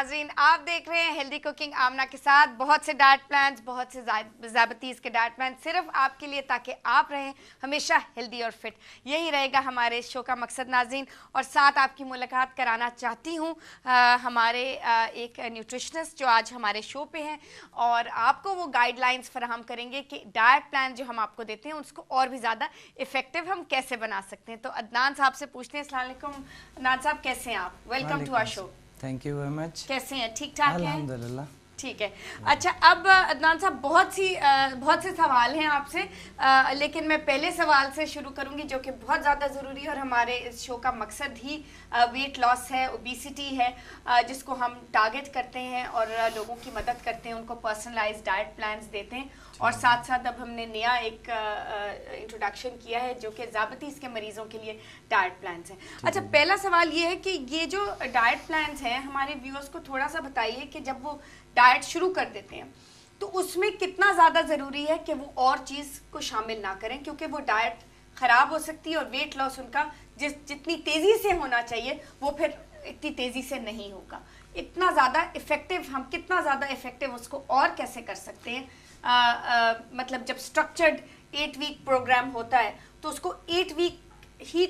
नाज़रीन, आप देख रहे हैं हेल्दी कुकिंग आमना के साथ। बहुत से डाइट प्लान्स, बहुत से ज़ाबतीज़ के डाइट प्लान सिर्फ आपके लिए, ताकि आप रहें हमेशा हेल्दी और फिट। यही रहेगा हमारे इस शो का मकसद नाज़रीन। और साथ आपकी मुलाकात कराना चाहती हूँ हमारे एक न्यूट्रिशनिस्ट जो आज हमारे शो पे हैं, और आपको वो गाइडलाइंस फराहम करेंगे कि डाइट प्लान जो हम आपको देते हैं उसको और भी ज़्यादा इफ़ेक्टिव हम कैसे बना सकते हैं। तो अदनान साहब से पूछते हैं। अस्सलाम वालेकुम अदनान साहब, कैसे हैं आप? Welcome to our show. Thank you very much. कैसे हैं? ठीक ठाक हैं? अल्हम्दुलिल्लाह ठीक है। अच्छा, अब अदनान साहब बहुत से सवाल हैं आपसे, लेकिन मैं पहले सवाल से शुरू करूंगी जो कि बहुत ज़्यादा ज़रूरी है, और हमारे इस शो का मकसद ही वेट लॉस है, ओबेसिटी है, जिसको हम टारगेट करते हैं और लोगों की मदद करते हैं, उनको पर्सनलाइज्ड डाइट प्लान्स देते हैं। और साथ साथ अब हमने नया एक इंट्रोडक्शन किया है जो कि ज़ाबतीज़ के मरीज़ों के लिए डाइट प्लान्स हैं। अच्छा, पहला सवाल ये है कि ये जो डाइट प्लान्स हैं, हमारे व्यूअर्स को थोड़ा सा बताइए कि जब वो डाइट शुरू कर देते हैं तो उसमें कितना ज़्यादा ज़रूरी है कि वो और चीज़ को शामिल ना करें, क्योंकि वो डाइट ख़राब हो सकती है और वेट लॉस उनका जितनी तेज़ी से होना चाहिए वो फिर इतनी तेज़ी से नहीं होगा। इतना ज़्यादा इफ़ेक्टिव, हम कितना ज़्यादा इफ़ेक्टिव उसको और कैसे कर सकते हैं? मतलब जब स्ट्रक्चर्ड 8 वीक प्रोग्राम होता है तो उसको 8 वीक ही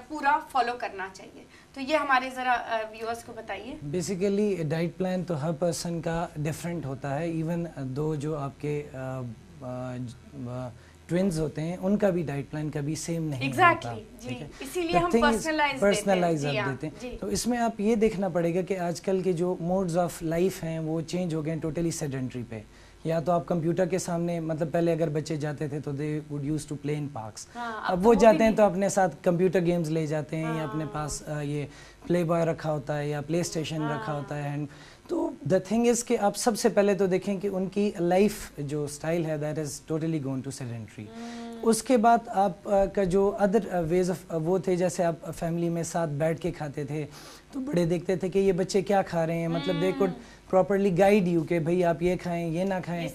पूरा फॉलो करना चाहिए। तो ये हमारे ज़रा व्यूअर्स को बताइए। बेसिकली डाइट प्लान तो हर पर्सन का डिफरेंट होता है। इवन दो जो आपके ट्विन्स होते हैं उनका भी डाइट प्लान कभी सेम नहीं होता। जी, इसीलिए हम पर्सनलाइज देते हैं। तो इसमें आप ये देखना पड़ेगा कि आजकल के जो मोड्स ऑफ लाइफ हैं वो चेंज हो गए हैं टोटली सेडेंट्री पे। या तो आप कंप्यूटर के सामने, मतलब पहले अगर बच्चे जाते थे तो they would use to play in parks, अब वो जाते हैं तो अपने साथ कंप्यूटर गेम्स ले जाते हैं, या अपने पास ये प्ले बॉय रखा होता है या प्ले स्टेशन रखा होता है। एंड तो द थिंग इज़ कि आप सबसे पहले तो देखें कि उनकी लाइफ जो स्टाइल है that is totally gone to sedentary. उसके बाद आप का जो अदर वेज ऑफ वो थे, jैसे आप फैमिली में साथ बैठ के खाते थे तो बड़े देखते थे कि ये बच्चे क्या खा रहे हैं, मतलब they could properly guide you कि भाई आप ये खाएं, ये ना खाएं।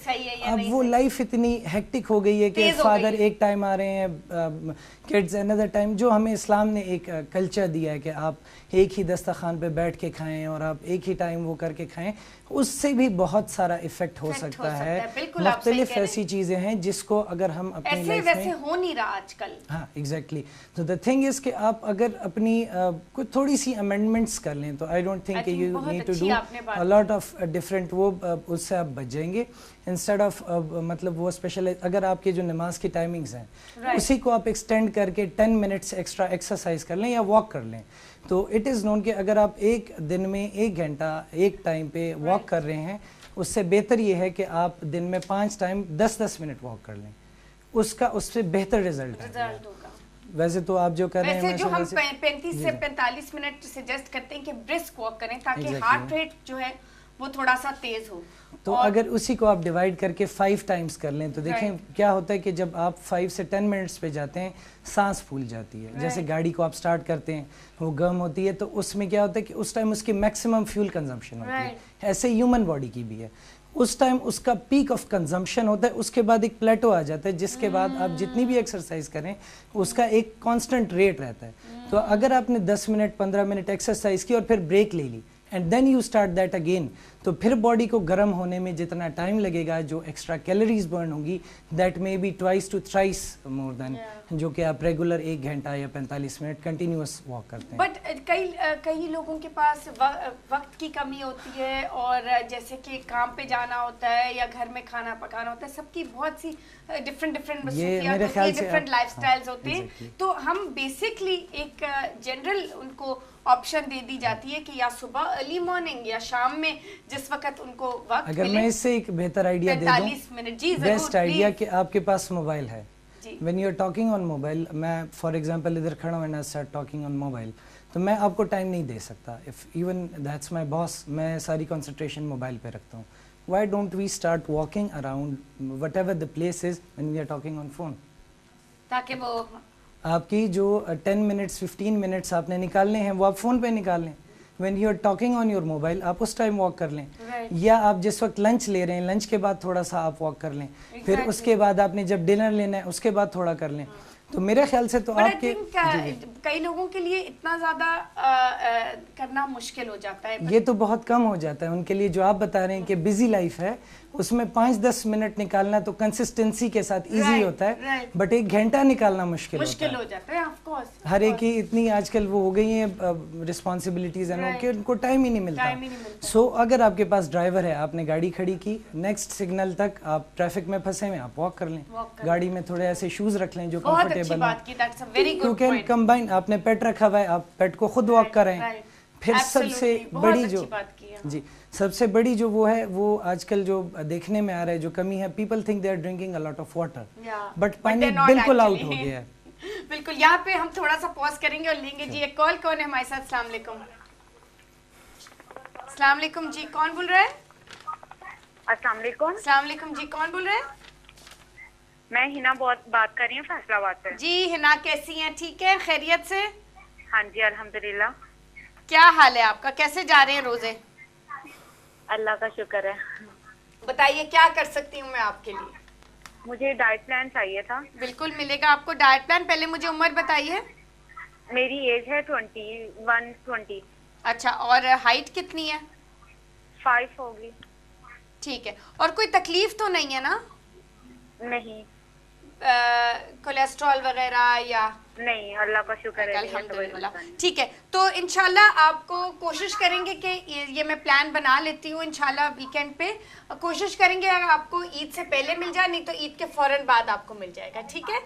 अब वो लाइफ इतनी हेक्टिक हो गई है कि फादर एक टाइम आ रहे हैं, किड्स अनदर टाइम। जो हमें इस्लाम ने एक कल्चर दिया है कि आप एक ही दस्तरखान पे बैठ के खाएं और आप एक ही टाइम वो करके खाएं, उससे भी बहुत सारा इफेक्ट हो सकता है। मुख्तलिफ ऐसी चीज़ें हैं जिसको अगर हम अपनी लाइफ में हो नहीं रहा आजकल। हाँ, एग्जैक्टली। तो द थिंग इज़ कि आप अगर अपनी कुछ थोड़ी सी अमेंडमेंट्स कर लें तो I don't think you need to do a lot of different, वो उससे आप बच जाएंगे। इंस्टेड ऑफ मतलब वो स्पेशल, अगर आपके जो नमाज की टाइमिंग्स हैं उसी को आप एक्सटेंड करके 10 मिनट्स एक्स्ट्रा एक्सरसाइज कर लें या वॉक कर लें। तो इट इज़ नोन कि अगर आप एक दिन में 1 घंटा एक टाइम पे वॉक कर रहे हैं, उससे बेहतर ये है कि आप दिन में 5 टाइम 10-10 मिनट वॉक कर लें, उससे बेहतर रिजल्ट होगा। वैसे तो आप जो कर रहे हैं, जो हम 35 से 45 मिनट सजेस्ट करते हैं कि ब्रिस्क वॉक करें ताकि हार्ट रेट जो है वो थोड़ा सा तेज हो। तो अगर उसी को आप डिवाइड करके 5 टाइम्स कर लें तो देखें क्या होता है कि जब आप 5 से 10 मिनट्स पे जाते हैं सांस फूल जाती है। जैसे गाड़ी को आप स्टार्ट करते हैं, वो गर्म होती है, तो उसमें क्या होता है कि उस टाइम उसकी मैक्सिमम फ्यूल कंजम्पशन होती है। ऐसे ह्यूमन बॉडी की भी है, उस टाइम उसका पीक ऑफ कंजम्पशन होता है, उसके बाद एक प्लेटो आ जाता है, जिसके बाद आप जितनी भी एक्सरसाइज करें उसका एक कांस्टेंट रेट रहता है। तो अगर आपने 10 मिनट 15 मिनट एक्सरसाइज की और फिर ब्रेक ले ली and then you start that again, तो फिर बॉडी को गर्म होने में जितना टाइम लगेगा, जो एक्स्ट्रा कैलोरीज बर्न होगी, that may be twice to thrice more than जो कि आप रेगुलर 1 घंटा या 45 मिनट कंटिन्यूअस वॉक करते हैं। बट कई लोगों के पास वक्त की कमी होती है, और जैसे कि काम पे जाना होता है या घर में खाना पकाना होता है, सबकी बहुत सी डिफरेंट मसरूफियात होती है, डिफरेंट लाइफस्टाइल्स होते हैं। तो हम बेसिकली एक जनरल उनको ऑप्शन दे दी जाती है कि या सुबह अर्ली मॉर्निंग या शाम में जिस वक्त उनको वक्त अगर मैं इससे एक बेहतर आइडिया दे दूं, बेस्ट आइडिया कि आपके पास मोबाइल है, when you are talking on mobile, मैं फॉर एग्जांपल इधर खड़ा हूं and I start talking on mobile, तो मैं आपको टाइम नहीं दे सकता। If even that's my boss, मैं सारी कंसंट्रेशन मोबाइल पे रखता हूं। Why don't we start walking around whatever the place is when we are talking on phone, ताकि वो आपकी जो 10 मिनट्स 15 मिनट्स आपने निकालने हैं वो आप फ़ोन पे निकाल लें। When you are talking on your mobile आप उस टाइम वॉक कर लें, या आप जिस वक्त लंच ले रहे हैं लंच के बाद थोड़ा सा आप वॉक कर लें, फिर उसके बाद आपने जब डिनर लेना है उसके बाद थोड़ा कर लें। تو میرے خیال سے تو But I آپ کے think, کئی لوگوں کے لیے اتنا زیادہ کرنا مشکل ہو جاتا ہے. یہ تو بہت کم ہو جاتا ہے ان کے لیے جو آپ بتا رہے ہیں کہ بزی لائف ہے, اس میں 5-10 منٹ نکالنا تو کنسسٹنسی کے ساتھ ایزی ہوتا ہے, بٹ 1 گھنٹہ نکالنا مشکل ہو جاتا ہے. آف کورس ہر ایک کی اتنی آج کل وہ ہو گئی ہیں رسپانسبلٹیز ہیں کہ ان کو ٹائم ہی نہیں ملتا. سو اگر آپ کے پاس ڈرائیور ہے, آپ نے گاڑی کھڑی کی, نیکسٹ سگنل تک آپ ٹریفک میں پھنسے ہوئے, آپ واک کر لیں, گاڑی میں تھوڑے ایسے شوز رکھ لیں جو کمفرٹیبل ہیں, کیونکہ کمبائن آپ نے پیٹ رکھا ہوا ہے, آپ پیٹ کو خود واک کریں. پھر سب سے بڑی جو سب سے بڑی جو وہ ہے, وہ آج کل جو دیکھنے میں آ رہا ہے جو کمی ہے, people think they are drinking a lot of water, but پانی بالکل آؤٹ ہو گیا ہے. بالکل. یہاں پہ ہم تھوڑا سا پاز کریں گے اور لیں گے. جی ایک کال کون ہے ہمارے ساتھ؟ السلام علیکم. السلام علیکم جی, کون بول رہا ہے؟ السلام علیکم. السلام علیکم جی, کون بول رہے ہیں؟ میں ہنا بات کر رہی ہوں فیصل آباد سے. جی ہنا, کیسی ہیں؟ ٹھیک ہے, خیریت سے؟ ہاں جی الحمدللہ. کیا حال ہے آپ کا؟ کیسے جا رہے ہیں روزے؟ اللہ کا شکر ہے. بتائیے کیا کر سکتی ہوں میں آپ کے لیے؟ مجھے ڈائٹ پلان چاہیے تھا. بالکل ملے گا آپ کو ڈائٹ پلان. پہلے مجھے عمر بتائیے. میری ایج ہے 21-20. اچھا, اور ہائٹ کتنی ہے؟ 5 ہوگی. ٹھیک ہے. اور کوئی تکلیف تو نہیں ہے نا؟ نہیں. کولیسٹرول وغیرہ یا؟ نہیں, اللہ کا شکر ہے. الحمدللہ. ٹھیک ہے, تو انشاءاللہ آپ کو کوشش کریں گے کہ یہ میں پلان بنا لیتی ہوں انشاءاللہ ویکینڈ پہ. کوشش کریں گے اگر آپ کو عید سے پہلے مل جائے, نہیں تو عید کے فوراً بعد آپ کو مل جائے گا. ٹھیک ہے,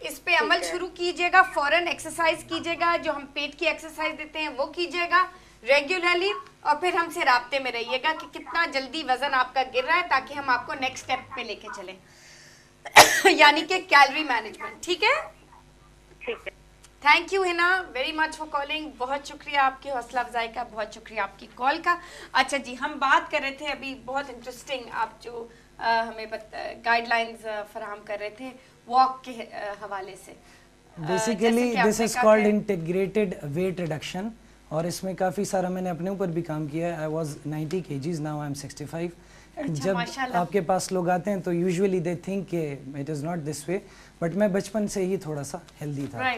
اس پہ عمل شروع کیجیے گا. فوراً ایکسرسائز کیجیے گا, جو ہم پیٹ کی ایکسرسائز دیتے ہیں وہ کیجیے گا ریگولرلی, اور پھر ہم سے رابطے میں رہیے گا کہ کتنا جلدی وزن آپ کا گر رہا ہے, تاکہ ہم آپ کو نیکسٹ اسٹیپ پہ لے کے چلیں, یعنی کہ کیلری مینجمنٹ. ٹھیک ہے, ٹھیک ہے. تھینک یو ہنا ویری مچ فار کالنگ. بہت شکریہ آپ کی حوصلہ افزائی کا, بہت شکریہ آپ کی کال کا. اچھا جی, ہم بات کر رہے تھے ابھی, بہت انٹرسٹنگ آپ جو ہمیں گائیڈ لائنز فراہم کر رہے تھے واک کے حوالے سے. Basically this is called integrated weight reduction, اور اس میں کافی سارا میں نے اپنے اوپر بھی کام کیا ہے. I was 90 kgs, now I am 65. جب آپ کے پاس لوگ آتے ہیں تو یوزولی دے تھنک کہ it is not this way, but میں بچپن سے ہی تھوڑا سا ہیلدی تھا.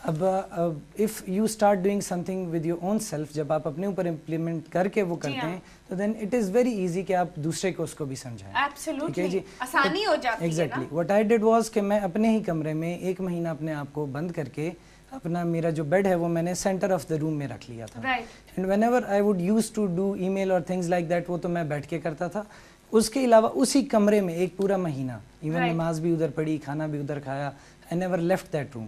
اب if you start doing some thing with your own self, جب آپ اپنے اوپر امپلیمنٹ کر کے وہ کرتے ہیں تو then it is very easy کہ آپ دوسرے کو اس کو بھی سمجھائیں. ایبسلیوٹلی, آسانی ہو جاتی ہے. Exactly what I did was کہ میں اپنے ہی کمرے میں 1 مہینہ اپنے آپ کو بند کر کے, اپنا میرا جو بیڈ ہے وہ میں نے سینٹر آف دا روم میں رکھ لیا تھا. And whenever I would use to do email اور تھنگز لائک دیٹ, وہ تو میں بیٹھ کے کرتا تھا. اس کے علاوہ اسی کمرے میں ایک پورا مہینہ, ایون نماز بھی ادھر پڑھی, کھانا بھی ادھر کھایا. I never left that room.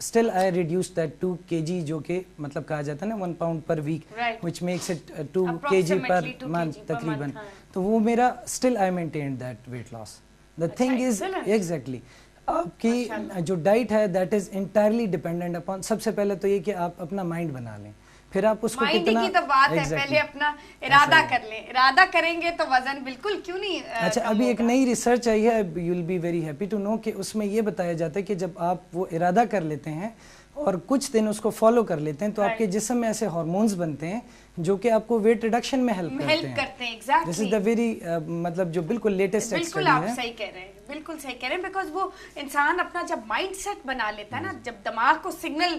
Still I reduced that 2 kg, جو کہ مطلب کہا جاتا ہے نا 1 pound per week, which makes it 2 kg per month تقریباً. تو وہ میرا still I maintained that weight loss. The thing is exactly آپ کی جو ڈائٹ ہے that is entirely dependent upon, سب سے پہلے تو یہ کہ آپ اپنا مائنڈ بنا لیں, پھر آپ اس کو کتنا, کی تو بات ہے, پہلے اپنا ارادہ کر لیں. ارادہ کریں گے تو وزن بالکل کیوں نہیں. اچھا, ابھی ایک نئی ریسرچ آئی ہے, you will be very happy to know, کہ اس میں یہ بتایا جاتا ہے کہ جب آپ وہ ارادہ کر لیتے ہیں اور کچھ دن اس کو فالو کر لیتے ہیں تو آپ کے جسم میں ایسے ہارمونز بنتے ہیں جو کہ آپ کو ویٹ ریڈکشن میں ہیلپ کرتے ہیں. دس از دا ویری مطلب جو بالکل لیٹسٹ اسٹڈی ہے. بالکل آپ صحیح کہہ رہے ہیں, بالکل صحیح کہہ رہے ہیں, بیکاز وہ انسان اپنا جب مائنڈ سیٹ بنا لیتا ہے نا, جب دماغ کو سگنل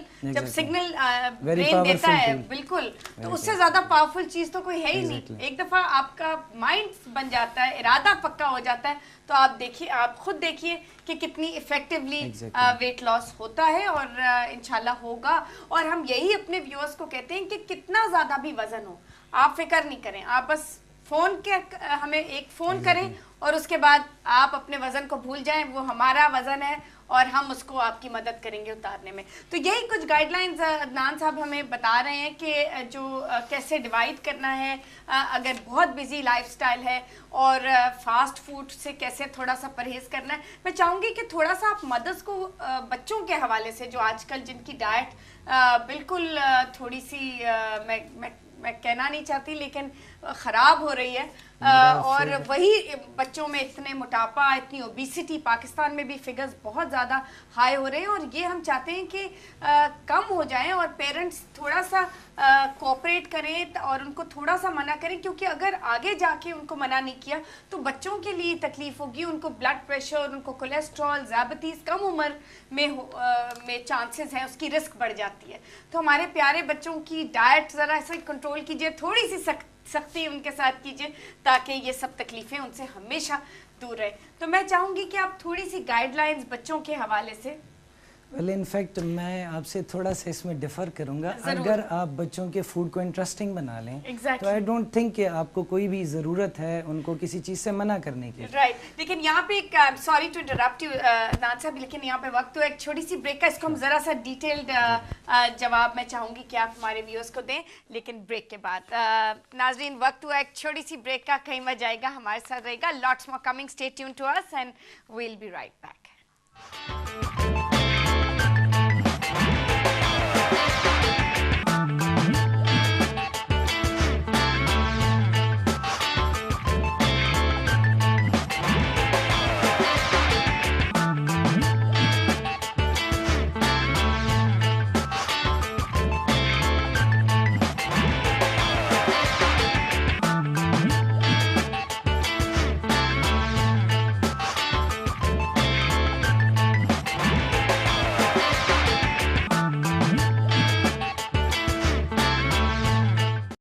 برین دیتا ہے, بالکل, تو اس سے زیادہ پاورفل چیز تو کوئی ہے ہی نہیں. ایک دفعہ آپ کا مائنڈ بن جاتا ہے, ارادہ پکا ہو جاتا ہے, تو آپ دیکھیے, آپ خود دیکھیے کہ کتنی افیکٹولی ویٹ لاس ہوتا ہے, اور انشاءاللہ ہوگا. اور ہم یہی اپنے ویورز کو کہتے ہیں کہ کتنا زیادہ بھی وزن ہو, آپ فکر نہیں کریں, آپ بس فون کے ہمیں ایک فون کریں, اور اس کے بعد آپ اپنے وزن کو بھول جائیں, وہ ہمارا وزن ہے اور ہم اس کو آپ کی مدد کریں گے اتارنے میں. تو یہی کچھ گائیڈ لائنز عدنان صاحب ہمیں بتا رہے ہیں کہ جو کیسے ڈیوائڈ کرنا ہے, اگر بہت بزی لائف سٹائل ہے, اور فاسٹ فوڈ سے کیسے تھوڑا سا پرہیز کرنا ہے. میں چاہوں گی کہ تھوڑا سا آپ مدرس کو بچوں کے حوالے سے, جو آج کل جن کی ڈائٹ بالکل تھوڑی سی میں کہنا نہیں چاہتی لیکن خراب ہو رہی ہے, اور وہی بچوں میں اتنے موٹاپا, اتنی اوبیسٹی, پاکستان میں بھی فگرز بہت زیادہ ہائی ہو رہے ہیں, اور یہ ہم چاہتے ہیں کہ کم ہو جائیں, اور پیرنٹس تھوڑا سا कोऑपरेट करें और उनको थोड़ा सा मना करें, क्योंकि अगर आगे जाके उनको मना नहीं किया तो बच्चों के लिए तकलीफ होगी, उनको ब्लड प्रेशर, उनको कोलेस्ट्रॉल, ज़ायबिटीज़ कम उम्र में चांसेस हैं, उसकी रिस्क बढ़ जाती है। तो हमारे प्यारे बच्चों की डाइट ज़रा ऐसे कंट्रोल कीजिए, थोड़ी सी सख्ती उनके साथ कीजिए ताकि ये सब तकलीफ़ें उनसे हमेशा दूर रहे। तो मैं चाहूँगी कि आप थोड़ी सी गाइडलाइंस बच्चों के हवाले से। वेल इनफैक्ट मैं आपसे थोड़ा सा इसमें डिफ़र करूंगा। ज़रूर। अगर आप बच्चों के फूड को इंटरेस्टिंग बना लें Exactly. तो आई डोंट थिंक कि आपको कोई भी ज़रूरत है उनको किसी चीज़ से मना करने की। राइट लेकिन यहाँ पे एक sorry to interrupt you Adnan साहब, लेकिन यहाँ पे वक्त तो एक छोटी सी ब्रेक का, इसको हम ज़रा सा डिटेल्ड जवाब मैं चाहूँगी कि आप हमारे व्यूअर्स को दें, लेकिन ब्रेक के बाद। नाजरीन वक्त हुआ एक छोटी सी ब्रेक का, कहीं मत जाएगा, हमारे साथ रहेगा। Lots more coming, stay tuned to us and we will be right back.